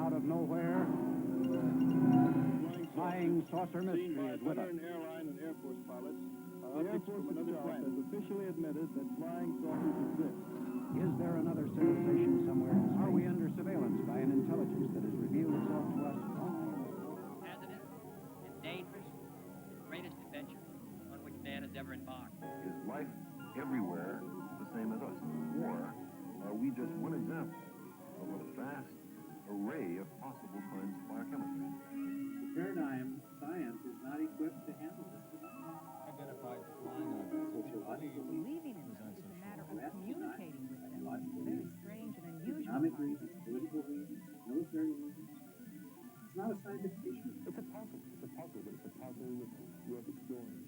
out of nowhere, flying saucer mystery is with us. Airline and Air Force pilots. The Air Force itself has officially admitted that flying saucers exist. Is there another civilization somewhere? Are we under surveillance by an intelligence that has revealed itself to us only? Hazardous and dangerous, the greatest adventure on which man has ever embarked. Is life everywhere the same as us? Or are we just one example of a vast array of possible kinds of biochemistry? The paradigm science is not equipped to handle this. Identified flying objects. Believing in them is a matter of communicating with them. Very strange and unusual. Economic reasons, political reasons, military reasons. It's not a scientific issue. It's a puzzle. It's a puzzle, but it's a puzzle worth exploring.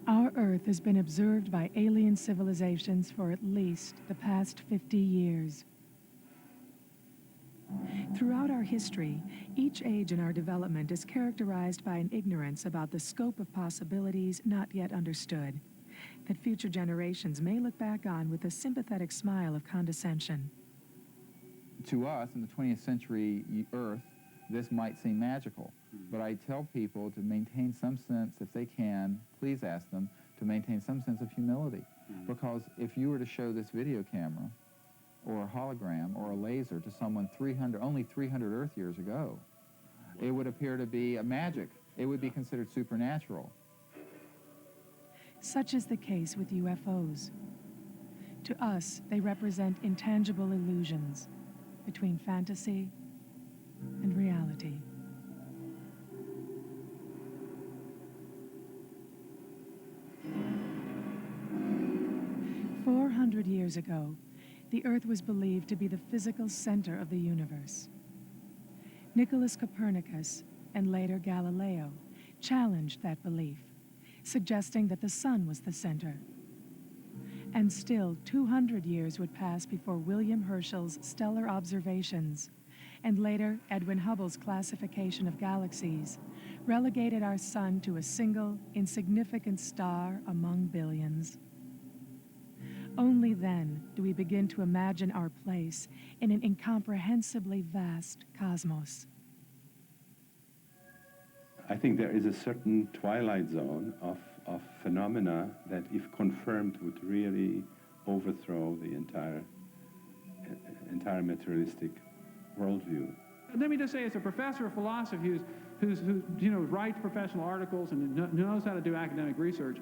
Our Earth has been observed by alien civilizations for at least the past 50 years. Throughout our history, each age in our development is characterized by an ignorance about the scope of possibilities not yet understood, that future generations may look back on with a sympathetic smile of condescension. To us, in the 20th century Earth, this might seem magical, but I tell people to maintain some sense, if they can, please ask them to maintain some sense of humility. Because if you were to show this video camera or a hologram or a laser to someone only 300 Earth years ago, it would appear to be a magic. It would be considered supernatural. Such is the case with UFOs. To us, they represent intangible illusions between fantasy and reality. Years ago, the Earth was believed to be the physical center of the universe. Nicholas Copernicus, and later Galileo, challenged that belief, suggesting that the sun was the center. And still 200 years would pass before William Herschel's stellar observations, and later Edwin Hubble's classification of galaxies, relegated our sun to a single, insignificant star among billions. Only then do we begin to imagine our place in an incomprehensibly vast cosmos. I think there is a certain twilight zone of phenomena that, if confirmed, would really overthrow the entire materialistic worldview. Let me just say, as a professor of philosophy who writes professional articles and knows how to do academic research,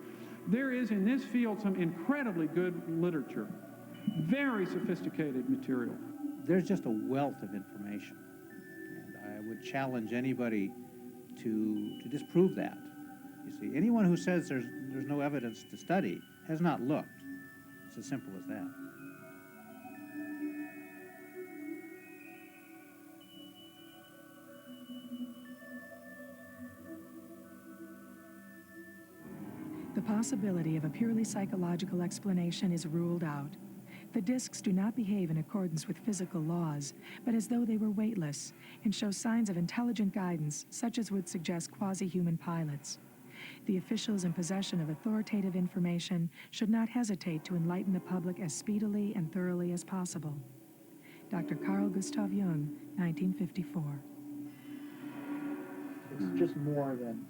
there is in this field some incredibly good literature, very sophisticated material. There's just a wealth of information, and I would challenge anybody to disprove that. You see, anyone who says there's no evidence to study has not looked. It's as simple as that. The possibility of a purely psychological explanation is ruled out. The discs do not behave in accordance with physical laws, but as though they were weightless, and show signs of intelligent guidance, such as would suggest quasi-human pilots. The officials in possession of authoritative information should not hesitate to enlighten the public as speedily and thoroughly as possible. Dr. Carl Gustav Jung, 1954. It's just more than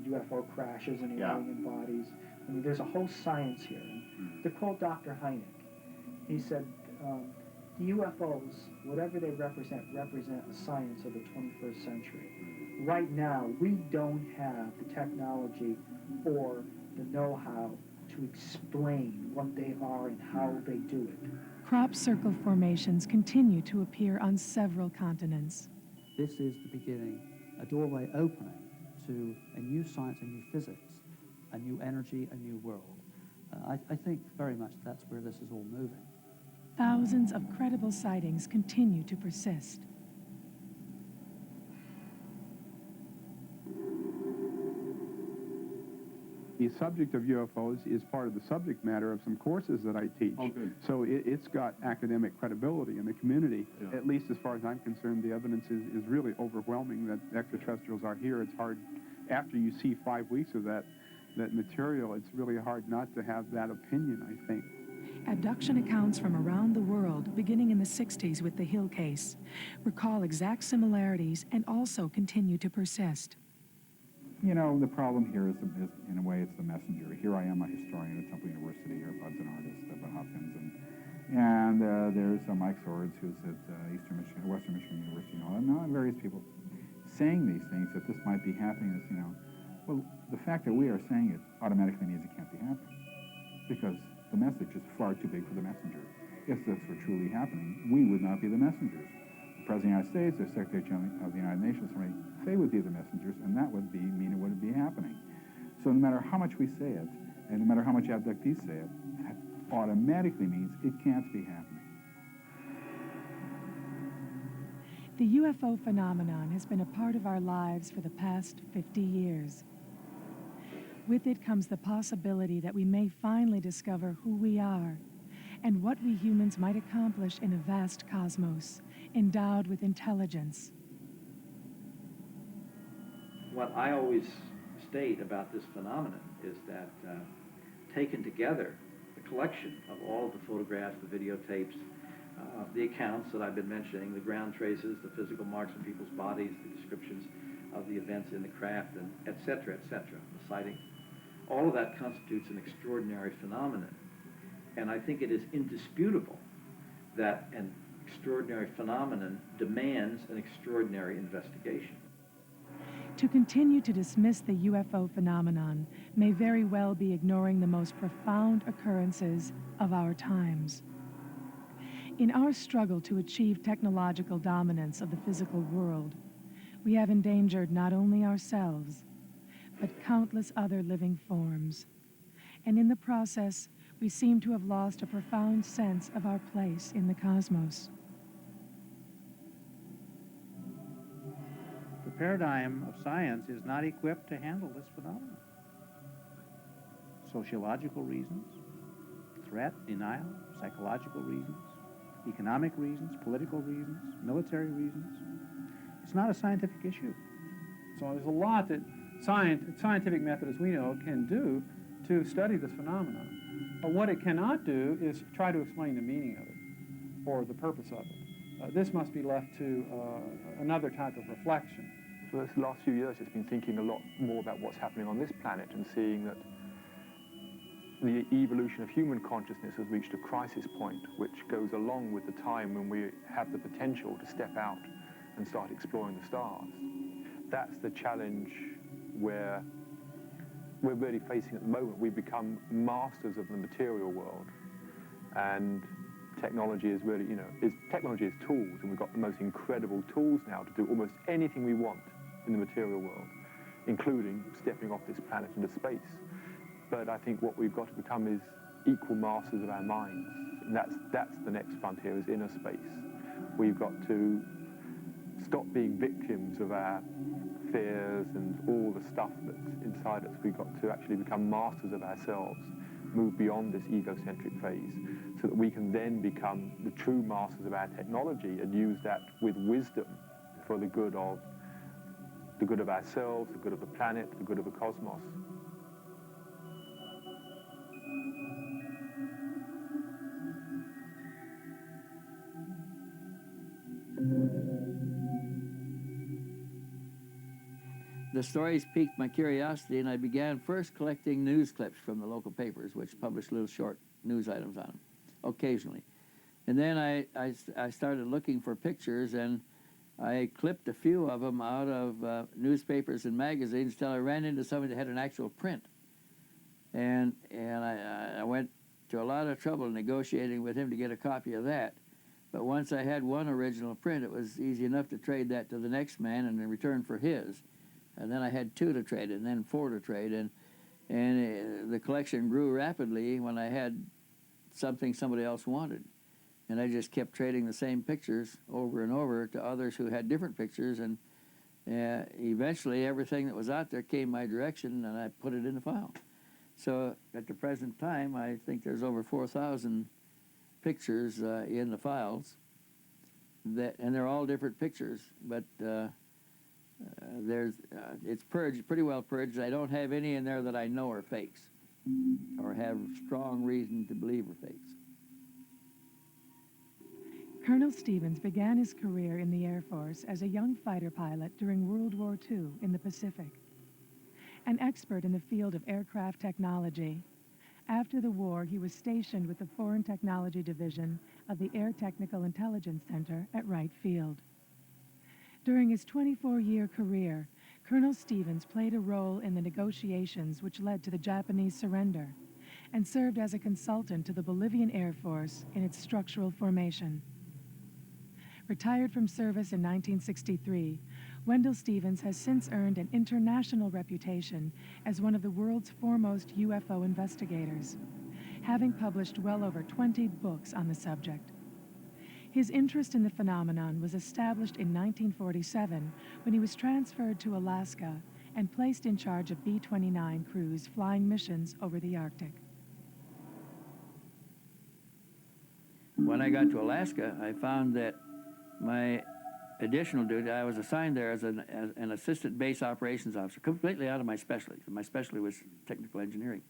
UFO crashes and alien bodies. I mean, there's a whole science here. And to quote Dr. Hynek, he said, the UFOs, whatever they represent a science of the 21st century. Right now, we don't have the technology or the know-how to explain what they are and how they do it. Crop circle formations continue to appear on several continents. This is the beginning, a doorway opening to a new science, a new physics, a new energy, a new world. I think very much that's where this is all moving. Thousands of credible sightings continue to persist. the subject of UFOs is part of the subject matter of some courses that I teach. Oh, good. So it's got academic credibility in the community. Yeah. At least as far as I'm concerned, the evidence is really overwhelming that extraterrestrials are here. It's hard, after you see 5 weeks of that material, it's really hard not to have that opinion, I think. Abduction accounts from around the world, beginning in the 60s with the Hill case, recall exact similarities and also continue to persist. You know, the problem here is in a way, it's the messenger. Here I am, a historian at Temple University, here Bud's an artist up at Hopkins, and there's Mike Swords, who's at Western Michigan University, and various people saying these things, that this might be happening, well, the fact that we are saying it automatically means it can't be happening, because the message is far too big for the messenger. If this were truly happening, we would not be the messengers. The President of the United States, the Secretary General of the United Nations, they would be the messengers, and that would mean it wouldn't be happening. So no matter how much we say it, and no matter how much abductees say it, that automatically means it can't be happening. The UFO phenomenon has been a part of our lives for the past 50 years. With it comes the possibility that we may finally discover who we are and what we humans might accomplish in a vast cosmos, endowed with intelligence. What I always state about this phenomenon is that taken together, the collection of all of the photographs, the videotapes, the accounts that I've been mentioning, the ground traces, the physical marks on people's bodies, the descriptions of the events in the craft, and et cetera, the sightings, all of that constitutes an extraordinary phenomenon. And I think it is indisputable that an extraordinary phenomenon demands an extraordinary investigation. To continue to dismiss the UFO phenomenon may very well be ignoring the most profound occurrences of our times. In our struggle to achieve technological dominance of the physical world, we have endangered not only ourselves, but countless other living forms. And in the process, we seem to have lost a profound sense of our place in the cosmos. The paradigm of science is not equipped to handle this phenomenon. Sociological reasons, threat, denial, psychological reasons, economic reasons, political reasons, military reasons. It's not a scientific issue. So there's a lot that scientific method, as we know, can do to study this phenomenon. But what it cannot do is try to explain the meaning of it or the purpose of it. This must be left to another type of reflection. For the last few years, it's been thinking a lot more about what's happening on this planet and seeing that the evolution of human consciousness has reached a crisis point, which goes along with the time when we have the potential to step out and start exploring the stars. That's the challenge where we're really facing at the moment. We've become masters of the material world, and technology is really, technology is tools, and we've got the most incredible tools now to do almost anything we want in the material world, including stepping off this planet into space. But I think what we've got to become is equal masters of our minds, and that's the next frontier, is inner space. We've got to stop being victims of our fears and all the stuff that's inside us. We've got to actually become masters of ourselves, move beyond this egocentric phase, so that we can then become the true masters of our technology and use that with wisdom for the good of ourselves, the good of the planet, the good of the cosmos. The stories piqued my curiosity, and I began first collecting news clips from the local papers, which published little short news items on them, occasionally. And then I started looking for pictures, and I clipped a few of them out of newspapers and magazines until I ran into somebody that had an actual print. And I went to a lot of trouble negotiating with him to get a copy of that. But once I had one original print, it was easy enough to trade that to the next man and in return for his. And then I had 2 to trade, and then 4 to trade, and the collection grew rapidly when I had something somebody else wanted. And I just kept trading the same pictures over and over to others who had different pictures, and eventually everything that was out there came my direction, and I put it in the file. So at the present time, I think there's over 4,000 pictures in the files, and they're all different pictures, but it's purged, pretty well purged. I don't have any in there that I know are fakes or have strong reason to believe are fakes. Colonel Stevens began his career in the Air Force as a young fighter pilot during World War II in the Pacific. An expert in the field of aircraft technology, after the war he was stationed with the Foreign Technology Division of the Air Technical Intelligence Center at Wright Field. During his 24-year career, Colonel Stevens played a role in the negotiations which led to the Japanese surrender and served as a consultant to the Bolivian Air Force in its structural formation. Retired from service in 1963, Wendelle Stevens has since earned an international reputation as one of the world's foremost UFO investigators, having published well over 20 books on the subject. His interest in the phenomenon was established in 1947 when he was transferred to Alaska and placed in charge of B-29 crews flying missions over the Arctic. When I got to Alaska, I found that my additional duty, I was assigned there as an assistant base operations officer, completely out of my specialty. My specialty was technical engineering.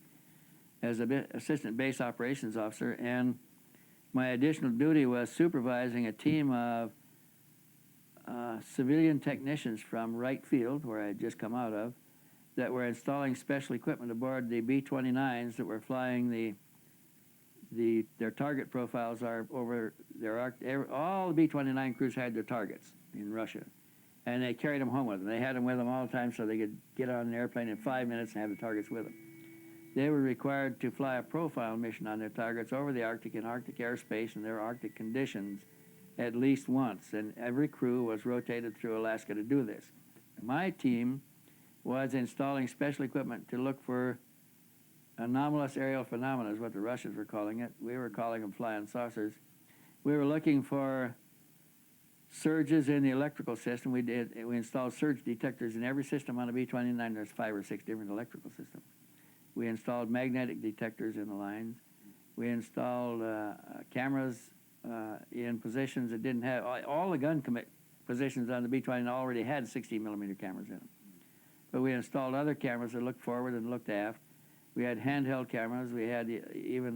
As an assistant base operations officer, and my additional duty was supervising a team of civilian technicians from Wright Field, where I had just come out of, that were installing special equipment aboard the B-29s that were flying their target profiles are over all the B-29 crews had their targets in Russia, and they carried them home with them. They had them with them all the time so they could get on an airplane in 5 minutes and have the targets with them. They were required to fly a profile mission on their targets over the Arctic in Arctic airspace and their Arctic conditions at least once, and every crew was rotated through Alaska to do this. My team was installing special equipment to look for anomalous aerial phenomena, is what the Russians were calling it. We were calling them flying saucers. We were looking for surges in the electrical system. We installed surge detectors in every system on a B-29. There's 5 or 6 different electrical systems. We installed magnetic detectors in the lines. We installed cameras in positions that didn't have, all the gun positions on the B-29 already had 60-millimeter cameras in them. But we installed other cameras that looked forward and looked aft. We had handheld cameras. We had even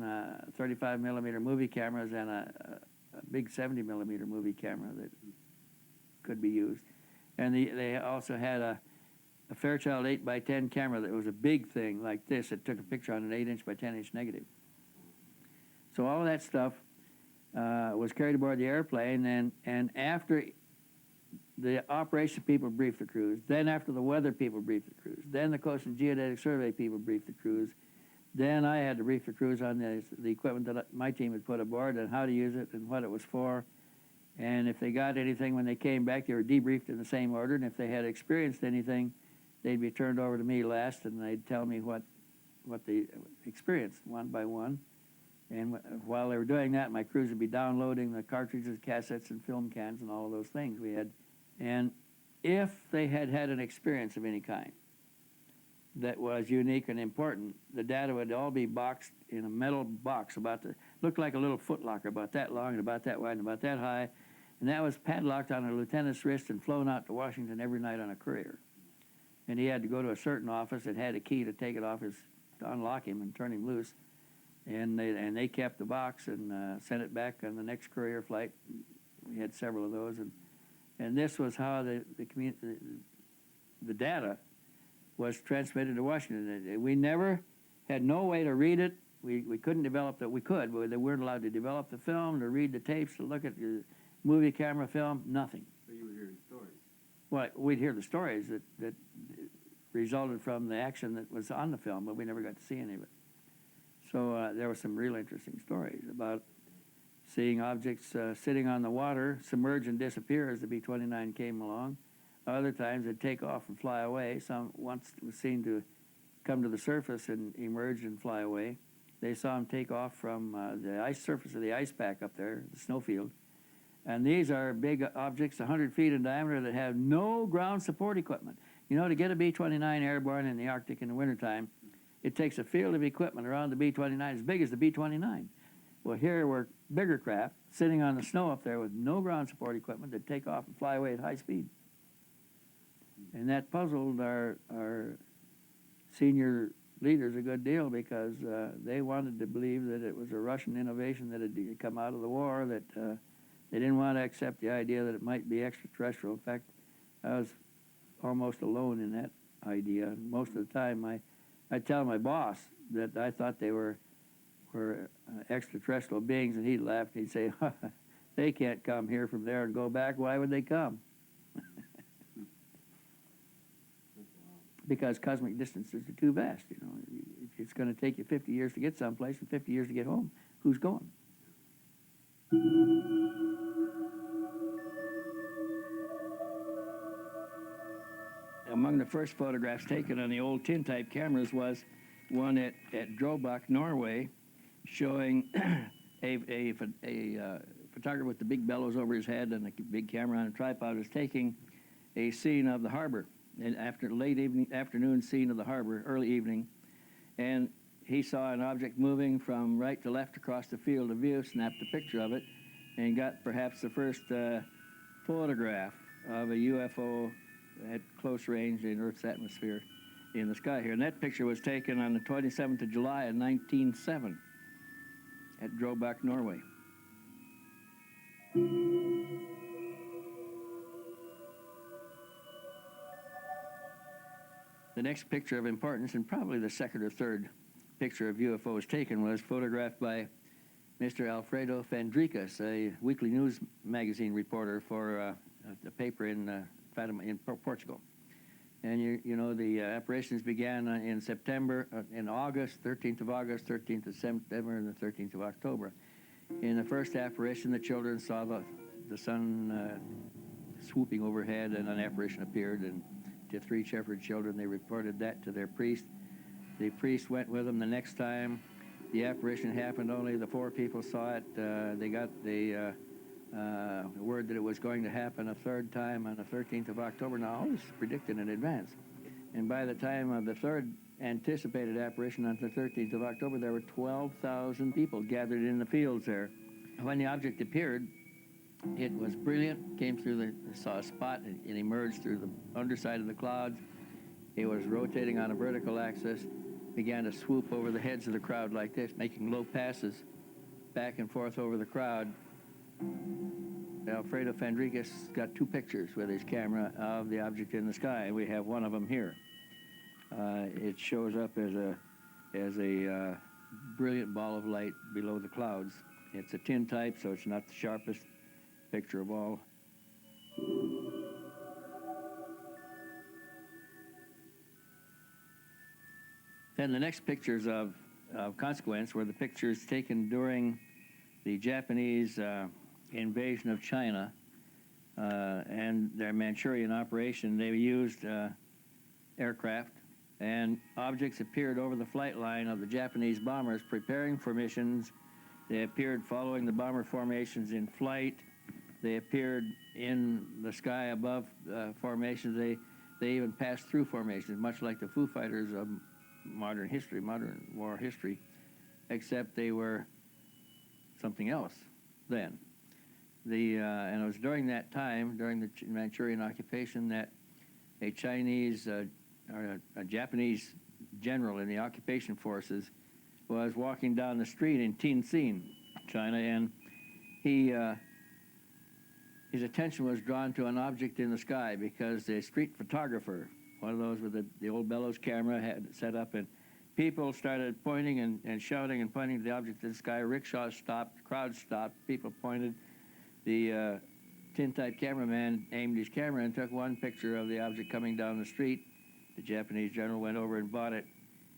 35-millimeter movie cameras and a big 70-millimeter movie camera that could be used. And they also had a Fairchild 8x10 camera that was a big thing like this. It took a picture on an 8-inch by 10-inch negative. So all of that stuff was carried aboard the airplane, and after the operation people briefed the crews, then after the weather people briefed the crews, then the Coast and Geodetic Survey people briefed the crews, then I had to brief the crews on the equipment that my team had put aboard and how to use it and what it was for. And if they got anything when they came back, they were debriefed in the same order, and if they had experienced anything, they'd be turned over to me last, and they'd tell me what they experienced one by one. And while they were doing that, my crews would be downloading the cartridges, cassettes, and film cans, and all of those things we had. And if they had had an experience of any kind that was unique and important, the data would all be boxed in a metal box looked like a little footlocker, about that long and about that wide and about that high. And that was padlocked on a lieutenant's wrist and flown out to Washington every night on a courier. And he had to go to a certain office that had a key to take it off to unlock him and turn him loose. And they kept the box and sent it back on the next courier flight. We had several of those, and this was how the data was transmitted to Washington. We never had no way to read it. We couldn't develop that. We could, but they weren't allowed to develop the film, to read the tapes, to look at the movie camera film, nothing. So you were hearing stories? Well, we'd hear the stories that resulted from the action that was on the film, but we never got to see any of it. So there were some real interesting stories about seeing objects sitting on the water, submerge and disappear as the B-29 came along. Other times they'd take off and fly away. Some once was seen to come to the surface and emerge and fly away. They saw them take off from the ice surface of the ice pack up there, the snowfield. And these are big objects, 100 feet in diameter, that have no ground support equipment. You know, to get a B-29 airborne in the Arctic in the wintertime, it takes a field of equipment around the B-29 as big as the B-29. Well, here were bigger craft sitting on the snow up there with no ground support equipment that take off and fly away at high speed. And that puzzled our senior leaders a good deal, because they wanted to believe that it was a Russian innovation that had come out of the war, that they didn't want to accept the idea that it might be extraterrestrial. In fact, I was almost alone in that idea. Most of the time, I tell my boss that I thought they were extraterrestrial beings, and he'd laugh and he'd say, they can't come here from there and go back. Why would they come? Because cosmic distances are too vast. You know, if it's going to take you 50 years to get someplace and 50 years to get home, who's going? Among the first photographs taken on the old tin-type cameras was one at Drobak, Norway, showing a photographer with the big bellows over his head and a big camera on a tripod was taking a scene of the harbor, and after late afternoon scene of the harbor, early evening, and he saw an object moving from right to left across the field of view, snapped a picture of it, and got perhaps the first photograph of a UFO at close range in Earth's atmosphere in the sky here. And that picture was taken on the 27th of July in 1907 at Drobak, Norway. The next picture of importance, and probably the second or third picture of UFOs taken, was photographed by Mr. Alfredo Fandricas, a weekly news magazine reporter for a paper in Portugal. And you know, the apparitions began in September, in August, 13th of August, 13th of September, and the 13th of October. In the first apparition, the children saw the sun swooping overhead, and an apparition appeared, and to 3 shepherd children, they reported that to their priest. The priest went with them the next time. The apparition happened, only the 4 people saw it. They got the word that it was going to happen a third time on the 13th of October. Now, all this is predicted in advance. And by the time of the third anticipated apparition on the 13th of October, there were 12,000 people gathered in the fields there. When the object appeared, it was brilliant, came through saw a spot, it emerged through the underside of the clouds. It was rotating on a vertical axis, began to swoop over the heads of the crowd like this, making low passes back and forth over the crowd. Alfredo Fandricas got 2 pictures with his camera of the object in the sky. We have one of them here. It shows up as a brilliant ball of light below the clouds. It's a tin type, so it's not the sharpest picture of all. Then the next pictures of consequence were the pictures taken during the Japanese invasion of China and their Manchurian operation. They used aircraft, and objects appeared over the flight line of the Japanese bombers preparing for missions. They appeared following the bomber formations in flight. They appeared in the sky above formations. They even passed through formations, much like the Foo Fighters of modern history, modern war history, except they were something else then. And it was during that time, during the Manchurian occupation, that a Chinese or a Japanese general in the occupation forces was walking down the street in Tianjin, China, and his attention was drawn to an object in the sky because the street photographer, one of those with the old bellows camera, had it set up, and people started pointing and shouting and pointing to the object in the sky. Rickshaws stopped, crowds stopped, people pointed. The tin-type cameraman aimed his camera and took one picture of the object coming down the street. The Japanese general went over and bought it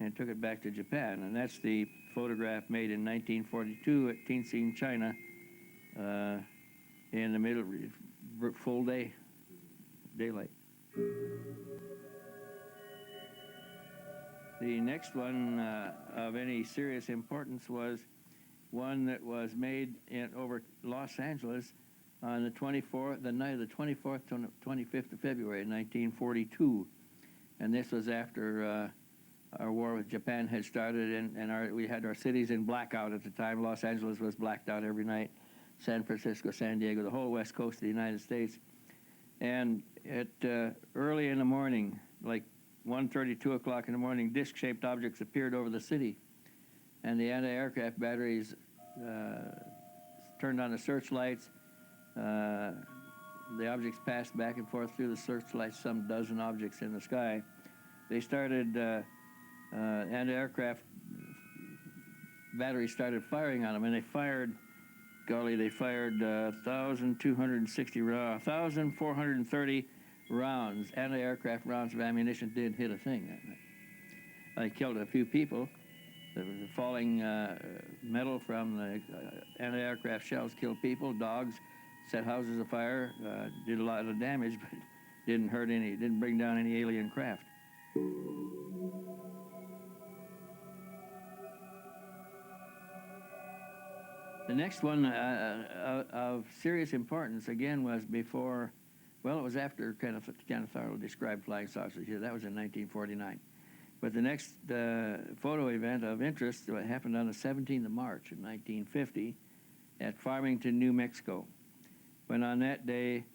and took it back to Japan. And that's the photograph made in 1942 at Tianjin, China, in the middle, full day, daylight. The next one of any serious importance was one that was made over Los Angeles on the night of the 24th to 25th of February, 1942. And this was after our war with Japan had started, and we had our cities in blackout at the time. Los Angeles was blacked out every night, San Francisco, San Diego, the whole west coast of the United States. And at early in the morning, like 1:30, 2 o'clock in the morning, disc-shaped objects appeared over the city. And the anti-aircraft batteries turned on the searchlights. The objects passed back and forth through the searchlights, some dozen objects in the sky. They started, anti-aircraft batteries started firing on them, and they fired, they fired 1,430 rounds, anti-aircraft rounds of ammunition. Didn't hit a thing that night. They killed a few people. The falling metal from the anti-aircraft shells killed people. Dogs set houses afire, did a lot of damage, but didn't hurt any, didn't bring down any alien craft. The next one of serious importance, again, was before, well, it was after Kenneth Arnold described flying saucers here. That was in 1949. But the next photo event of interest happened on the 17th of March in 1950 at Farmington, New Mexico, when on that day,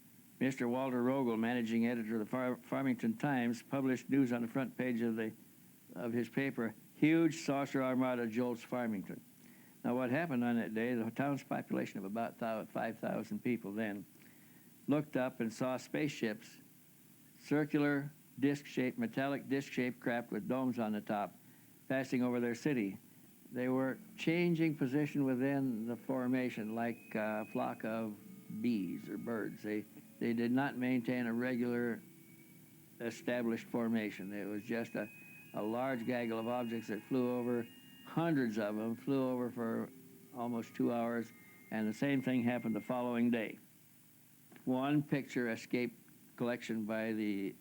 Mr. Walter Rogel, managing editor of the Farmington Times, published news on the front page of his paper, "Huge saucer armada jolts Farmington." Now, what happened on that day, the town's population of about 5,000 people then, looked up and saw spaceships, circular, disc-shaped, metallic disc-shaped craft with domes on the top, passing over their city. They were changing position within the formation like a flock of bees or birds. They did not maintain a regular established formation. It was just a large gaggle of objects that flew over. Hundreds of them flew over for almost 2 hours, and the same thing happened the following day. One picture escaped collection by the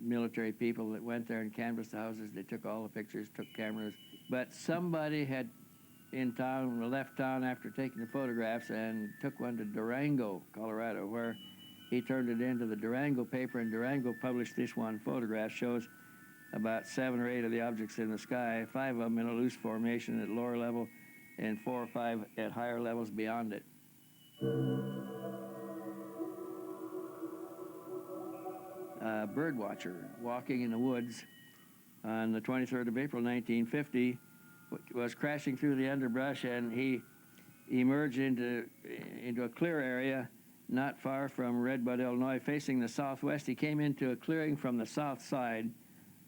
military people that went there and canvassed the houses. They took all the pictures, took cameras, but somebody had in town, left town after taking the photographs and took one to Durango, Colorado, where he turned it into the Durango paper, and Durango published this one photograph. Shows about 7 or 8 of the objects in the sky, 5 of them in a loose formation at lower level, and 4 or 5 at higher levels beyond it. A bird watcher walking in the woods on the 23rd of April, 1950, was crashing through the underbrush, and he emerged into a clear area not far from Redbud, Illinois, facing the southwest. He came into a clearing from the south side,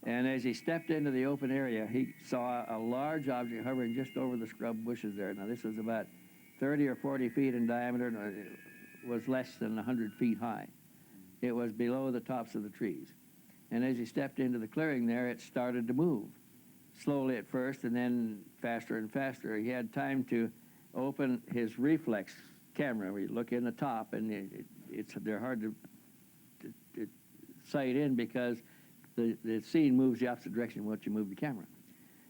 and as he stepped into the open area, he saw a large object hovering just over the scrub bushes there. Now, this was about 30 or 40 feet in diameter, and it was less than 100 feet high. It was below the tops of the trees. And as he stepped into the clearing there, it started to move, slowly at first, and then faster and faster. He had time to open his reflex camera. We look in the top, and they're hard to sight in because the scene moves the opposite direction once you move the camera.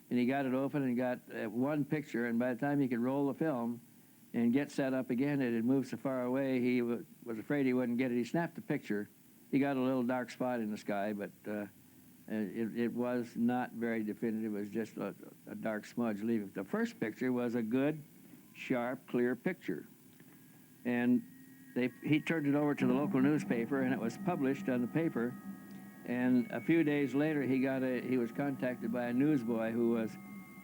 And he got it open and got one picture, and by the time he could roll the film and get set up again, it had moved so far away, he was afraid he wouldn't get it. He snapped the picture. He got a little dark spot in the sky, but it was not very definitive. It was just a dark smudge leaving. The first picture was a good, sharp, clear picture. And he turned it over to the local newspaper, and it was published on the paper. And a few days later, he was contacted by a newsboy who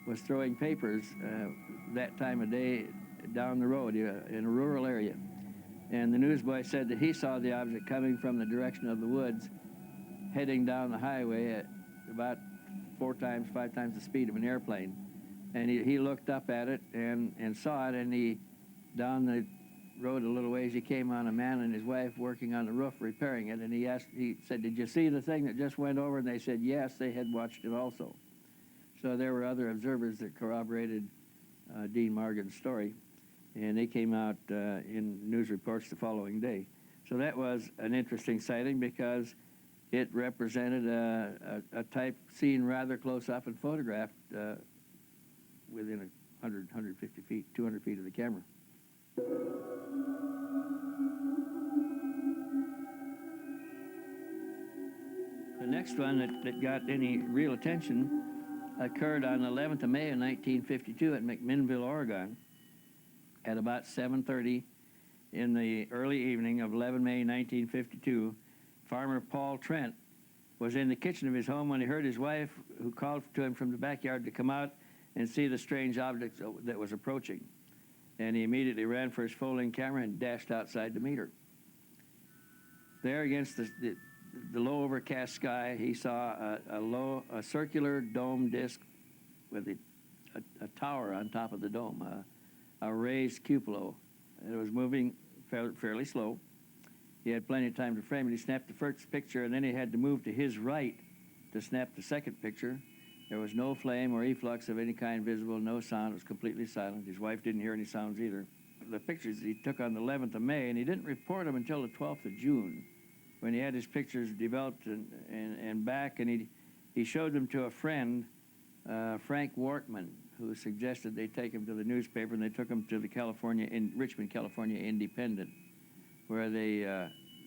was throwing papers that time of day down the road in a rural area. And the newsboy said that he saw the object coming from the direction of the woods, heading down the highway at about 4 times, 5 times the speed of an airplane. And he looked up at it and saw it, and down the road a little ways, he came on a man and his wife working on the roof repairing it, and he said, "Did you see the thing that just went over?" And they said yes, they had watched it also. So there were other observers that corroborated Dean Morgan's story, and they came out in news reports the following day. So that was an interesting sighting because it represented a type seen rather close up and photographed within 100, 150 feet, 200 feet of the camera. The next one that got any real attention occurred on the 11th of May of 1952 at McMinnville, Oregon, at about 7:30 in the early evening of 11 May 1952. Farmer Paul Trent was in the kitchen of his home when he heard his wife, who called to him from the backyard to come out and see the strange object that was approaching. And he immediately ran for his folding camera and dashed outside to meet her. There against the low overcast sky, he saw a circular dome disc with a tower on top of the dome, a raised cupola. It was moving fairly slow. He had plenty of time to frame it. He snapped the first picture, and then he had to move to his right to snap the second picture. There was no flame or efflux of any kind visible, no sound. It was completely silent. His wife didn't hear any sounds either. The pictures he took on the 11th of May, and he didn't report them until the 12th of June, when he had his pictures developed and back, and he showed them to a friend, Frank Workman, who suggested they take him to the newspaper, and they took him to the Richmond, California Independent, where they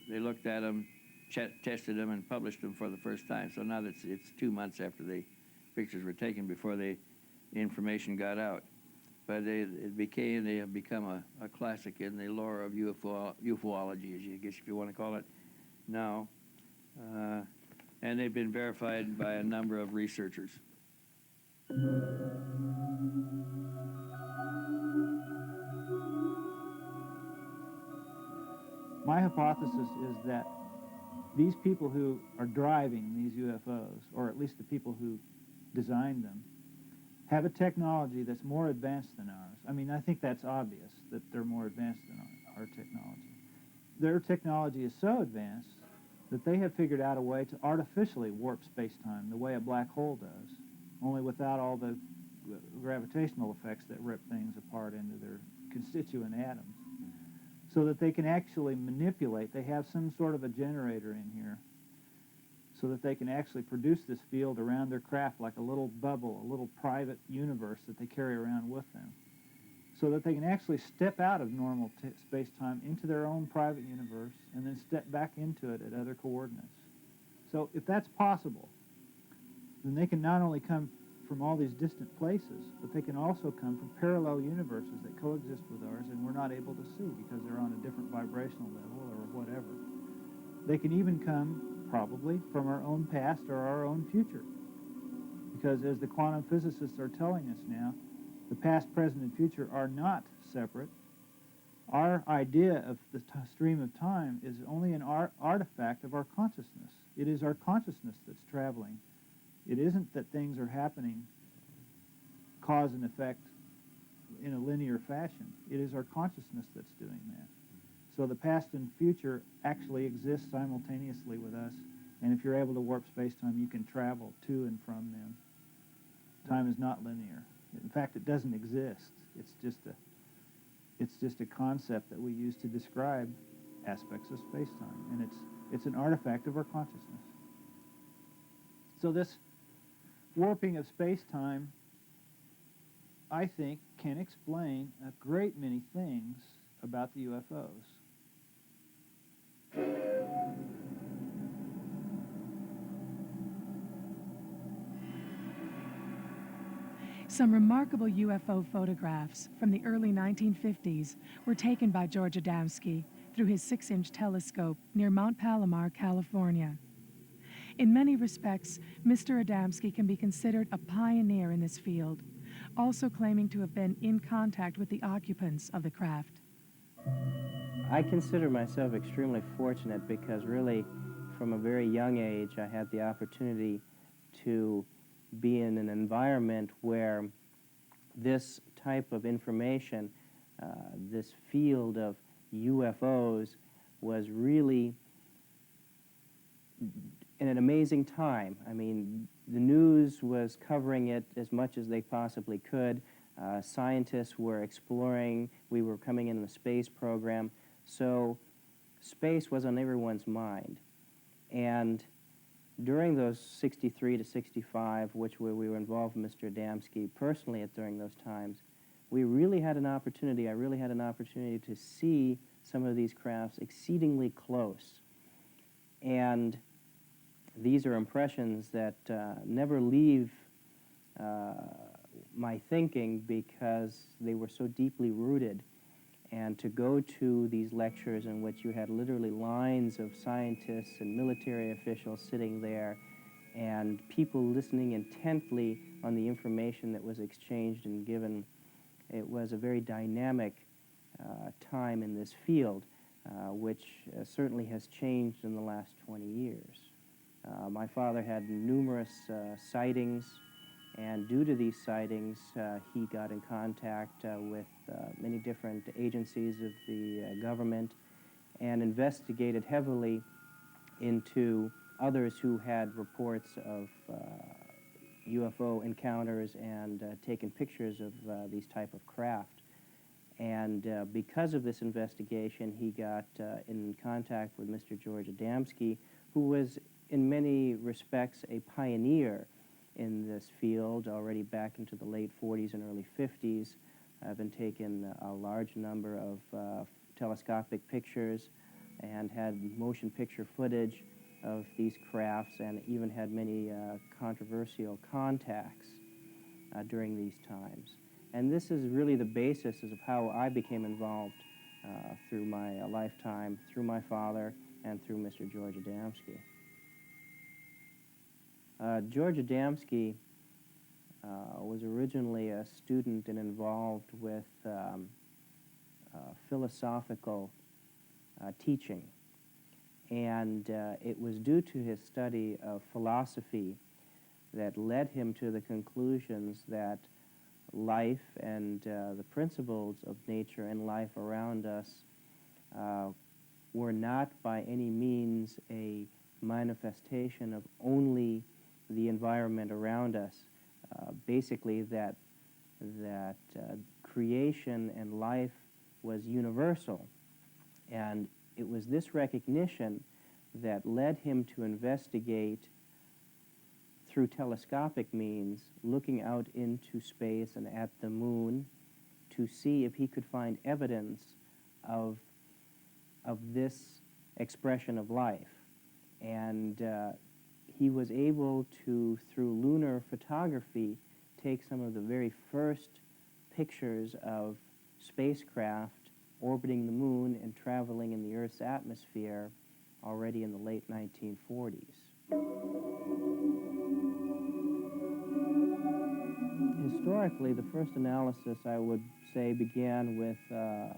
looked at them, tested them, and published them for the first time. So now that it's 2 months after the pictures were taken before the information got out. But they have become a classic in the lore of UFOlogy, I guess if you want to call it now. And they've been verified by a number of researchers. My hypothesis is that these people who are driving these UFOs, or at least the people who designed them, have a technology that's more advanced than ours. I mean, I think that's obvious, that they're more advanced than our technology. Their technology is so advanced that they have figured out a way to artificially warp space-time the way a black hole does, only without all the gravitational effects that rip things apart into their constituent atoms. So that they can actually manipulate. They have some sort of a generator in here so that they can actually produce this field around their craft like a little bubble, a little private universe that they carry around with them, so that they can actually step out of normal space-time into their own private universe and then step back into it at other coordinates. So if that's possible, then they can not only come from all these distant places, but they can also come from parallel universes that coexist with ours and we're not able to see because they're on a different vibrational level or whatever. They can even come, probably, from our own past or our own future. Because as the quantum physicists are telling us now, the past, present, and future are not separate. Our idea of the stream of time is only an artifact of our consciousness. It is our consciousness that's traveling. It isn't that things are happening cause and effect in a linear fashion. It is our consciousness that's doing that. So the past and future actually exist simultaneously with us, and if you're able to warp space-time, you can travel to and from them. Time is not linear. In fact, it doesn't exist. It's just a concept that we use to describe aspects of space-time, and it's an artifact of our consciousness. So this warping of space-time, I think, can explain a great many things about the UFOs. Some remarkable UFO photographs from the early 1950s were taken by George Adamski through his 6-inch telescope near Mount Palomar, California. In many respects, Mr. Adamski can be considered a pioneer in this field, also claiming to have been in contact with the occupants of the craft. I consider myself extremely fortunate because really, from a very young age, I had the opportunity to be in an environment where this type of information, this field of UFOs, was really in an amazing time. I mean, the news was covering it as much as they possibly could. Scientists were exploring. We were coming in the space program. So space was on everyone's mind. And during those 63 to 65, which we were involved with Mr. Adamski personally during those times, we really had an opportunity, I really had an opportunity to see some of these crafts exceedingly close. And these are impressions that never leave my thinking because they were so deeply rooted. And to go to these lectures in which you had literally lines of scientists and military officials sitting there and people listening intently on the information that was exchanged and given, it was a very dynamic time in this field, which certainly has changed in the last 20 years. My father had numerous sightings, and due to these sightings, he got in contact with many different agencies of the government and investigated heavily into others who had reports of UFO encounters and taken pictures of these type of craft. And because of this investigation, he got in contact with Mr. George Adamski, who was in many respects a pioneer in this field already back into the late 40s and early 50s. I've been taking a large number of telescopic pictures and had motion picture footage of these crafts, and even had many controversial contacts during these times. And this is really the basis of how I became involved through my lifetime, through my father, and through Mr. George Adamski. George Adamski was originally a student and involved with philosophical teaching. And it was due to his study of philosophy that led him to the conclusions that life and the principles of nature and life around us were not by any means a manifestation of only the environment around us. Basically that creation and life was universal. And it was this recognition that led him to investigate through telescopic means, looking out into space and at the moon, to see if he could find evidence of this expression of life. And he was able to, through lunar photography, take some of the very first pictures of spacecraft orbiting the moon and traveling in the Earth's atmosphere already in the late 1940s. Historically, the first analysis, I would say, began with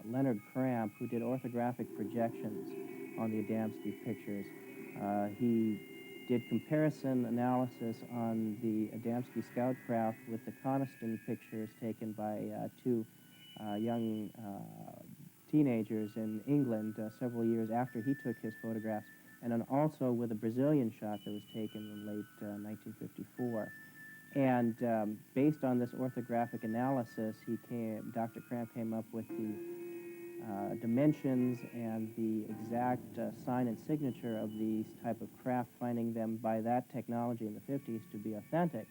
Leonard Cramp, who did orthographic projections on the Adamski pictures. He did comparison analysis on the Adamski scout craft with the Coniston pictures taken by two young teenagers in England several years after he took his photographs, and then also with a Brazilian shot that was taken in late 1954. And based on this orthographic analysis, Dr. Cramp came up with the dimensions and the exact sign and signature of these type of craft, finding them by that technology in the 50s to be authentic.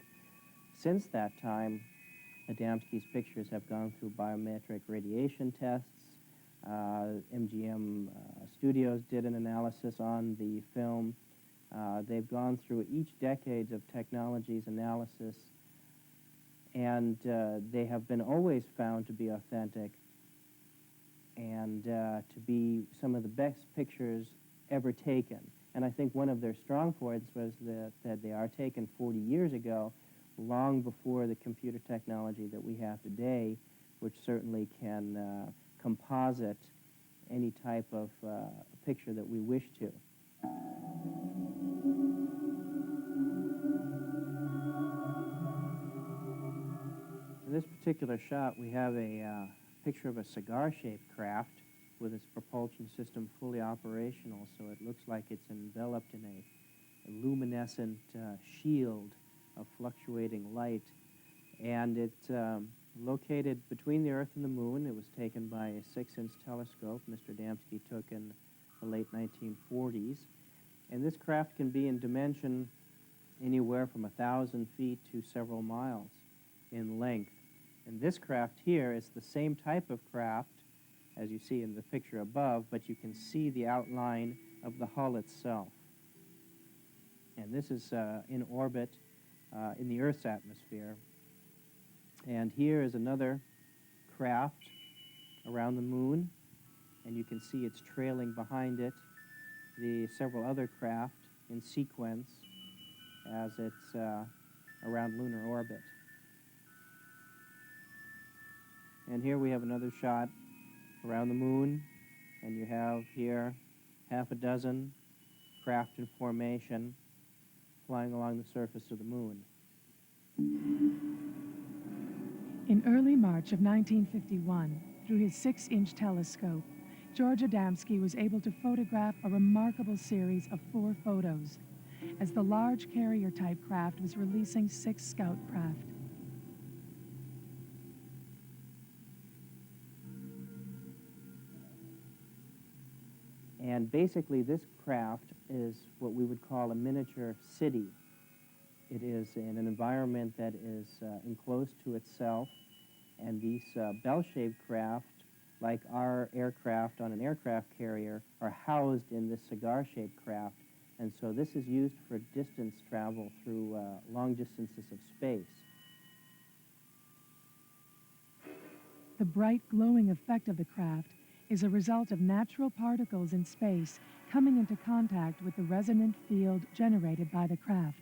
Since that time, Adamski's pictures have gone through biometric radiation tests. MGM Studios did an analysis on the film. They've gone through each decade of technology's analysis, and they have been always found to be authentic and to be some of the best pictures ever taken. And I think one of their strong points was that they are taken 40 years ago, long before the computer technology that we have today, which certainly can composite any type of picture that we wish to. In this particular shot, we have a picture of a cigar-shaped craft with its propulsion system fully operational, so it looks like it's enveloped in a luminescent shield of fluctuating light. And it's located between the Earth and the Moon. It was taken by a 6-inch telescope Mr. Adamski took in the late 1940s. And this craft can be in dimension anywhere from 1,000 feet to several miles in length. And this craft here is the same type of craft as you see in the picture above, but you can see the outline of the hull itself. And this is in orbit in the Earth's atmosphere, And here is another craft around the moon, and you can see it's trailing behind it the several other craft in sequence as it's around lunar orbit. And here we have another shot around the moon, and you have here half a dozen craft in formation flying along the surface of the moon. In early March of 1951, through his 6-inch telescope, George Adamski was able to photograph a remarkable series of 4 photos as the large carrier-type craft was releasing 6 scout craft. And basically this craft is what we would call a miniature city. It is in an environment that is enclosed to itself, and these bell-shaped craft, like our aircraft on an aircraft carrier, are housed in this cigar-shaped craft, and so this is used for distance travel through long distances of space. The bright glowing effect of the craft is a result of natural particles in space coming into contact with the resonant field generated by the craft.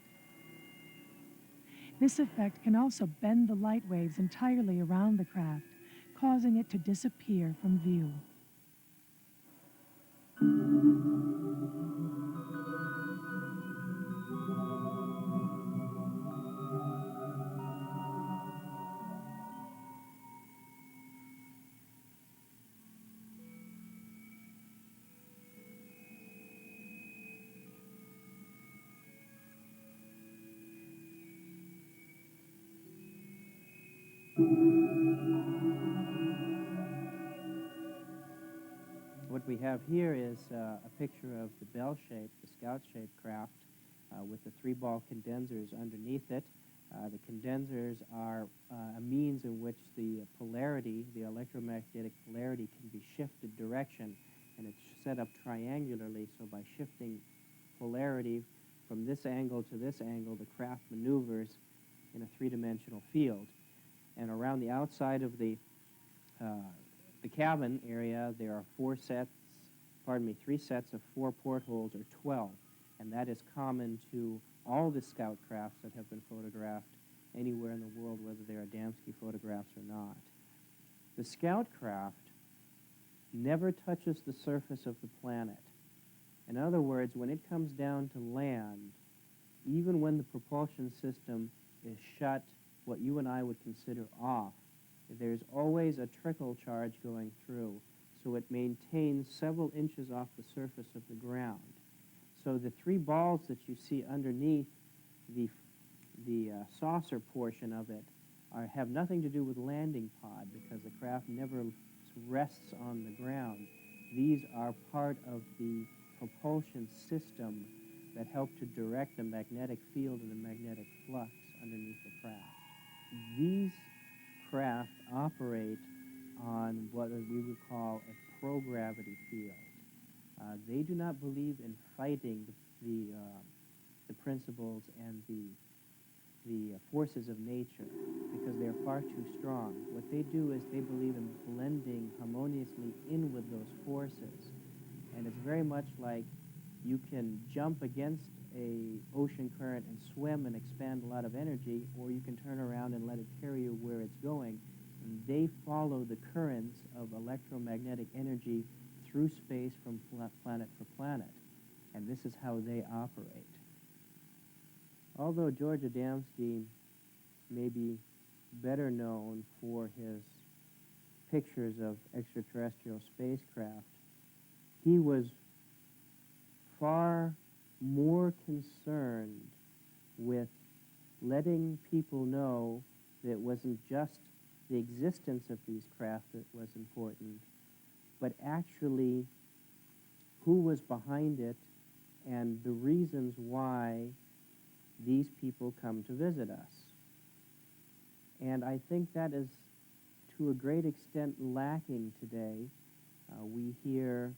This effect can also bend the light waves entirely around the craft, causing it to disappear from view. What we have here is a picture of the bell-shaped, the scout-shaped craft with the 3-ball condensers underneath it. The condensers are a means in which the polarity, the electromagnetic polarity, can be shifted direction, and it's set up triangularly, so by shifting polarity from this angle to this angle, the craft maneuvers in a 3-dimensional field. And around the outside of the cabin area, there are 3 sets of 4 portholes, or 12, and that is common to all the scout crafts that have been photographed anywhere in the world, whether they're Adamski photographs or not. The scout craft never touches the surface of the planet. In other words, when it comes down to land, even when the propulsion system is shut, what you and I would consider off, there's always a trickle charge going through, so it maintains several inches off the surface of the ground. So the 3 balls that you see underneath the saucer portion of it have nothing to do with landing pod, because the craft never rests on the ground. These are part of the propulsion system that help to direct the magnetic field and the magnetic flux underneath the craft. These craft operate on what we would call a pro-gravity field. They do not believe in fighting the principles and the forces of nature, because they're far too strong. What they do is they believe in blending harmoniously in with those forces. And it's very much like you can jump against a ocean current and swim and expand a lot of energy, or you can turn around and let it carry you where it's going. And they follow the currents of electromagnetic energy through space from planet for planet. And this is how they operate. Although George Adamski may be better known for his pictures of extraterrestrial spacecraft, he was far more concerned with letting people know that it wasn't just the existence of these craft that was important, but actually who was behind it and the reasons why these people come to visit us. And I think that is to a great extent lacking today. We hear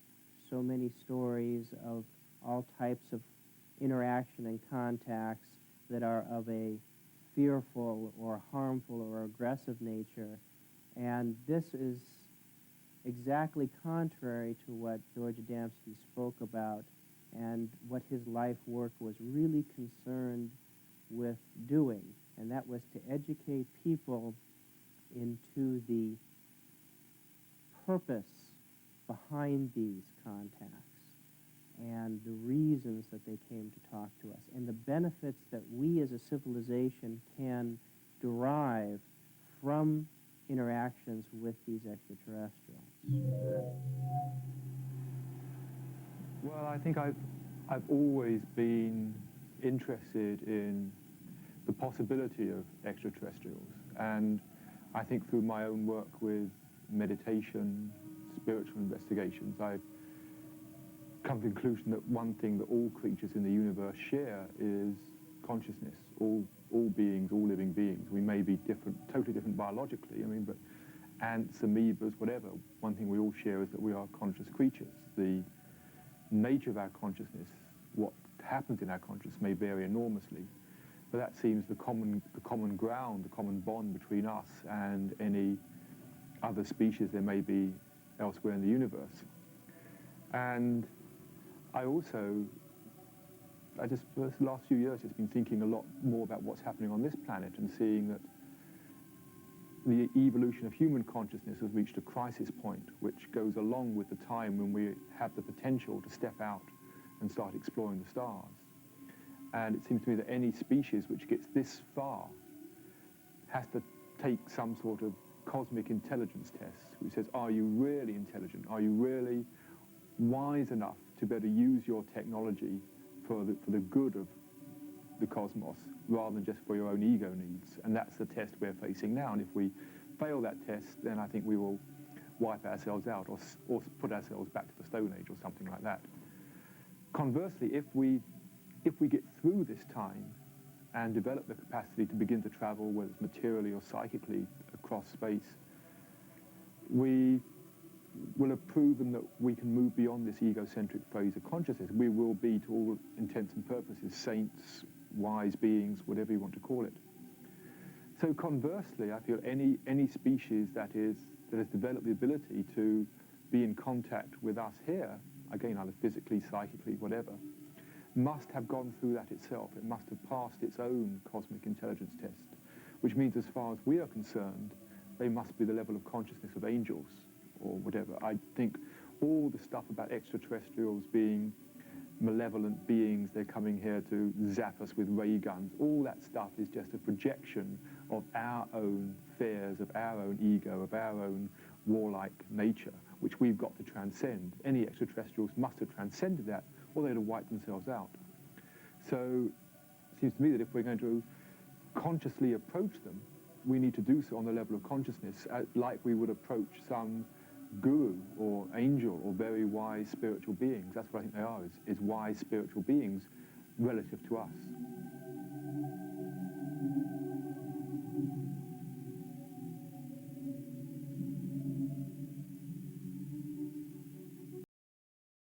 so many stories of all types of interaction and contacts that are of a fearful or harmful or aggressive nature. And this is exactly contrary to what George Adamski spoke about and what his life work was really concerned with doing, and that was to educate people into the purpose behind these contacts and the reasons that they came to talk to us and the benefits that we as a civilization can derive from interactions with these extraterrestrials. Well, I think I've always been interested in the possibility of extraterrestrials, and I think through my own work with meditation, spiritual investigations, I've come to the conclusion that one thing that all creatures in the universe share is consciousness. All beings, all living beings. We may be different, totally different biologically, I mean, but ants, amoebas, whatever, one thing we all share is that we are conscious creatures. The nature of our consciousness, what happens in our consciousness, may vary enormously, but that seems the common ground, the common bond between us and any other species there may be elsewhere in the universe. And I also, for the last few years, just been thinking a lot more about what's happening on this planet and seeing that the evolution of human consciousness has reached a crisis point, which goes along with the time when we have the potential to step out and start exploring the stars. And it seems to me that any species which gets this far has to take some sort of cosmic intelligence test, which says, are you really intelligent? Are you really wise enough to better use your technology for the good of the cosmos, rather than just for your own ego needs? And that's the test we're facing now. And if we fail that test, then I think we will wipe ourselves out or put ourselves back to the Stone Age or something like that. Conversely, if we get through this time and develop the capacity to begin to travel, whether it's materially or psychically, across space, we will have proven that we can move beyond this egocentric phase of consciousness. We will be, to all intents and purposes, saints, wise beings, whatever you want to call it. So conversely, I feel any species that has developed the ability to be in contact with us here, again, either physically, psychically, whatever, must have gone through that itself. It must have passed its own cosmic intelligence test, which means as far as we are concerned, they must be the level of consciousness of angels or whatever. I think all the stuff about extraterrestrials being malevolent beings, they're coming here to zap us with ray guns, all that stuff is just a projection of our own fears, of our own ego, of our own warlike nature, which we've got to transcend. Any extraterrestrials must have transcended that, or they'd have wiped themselves out. So it seems to me that if we're going to consciously approach them, we need to do so on the level of consciousness, like we would approach some guru or angel or very wise spiritual beings. That's what I think they are, is wise spiritual beings relative to us.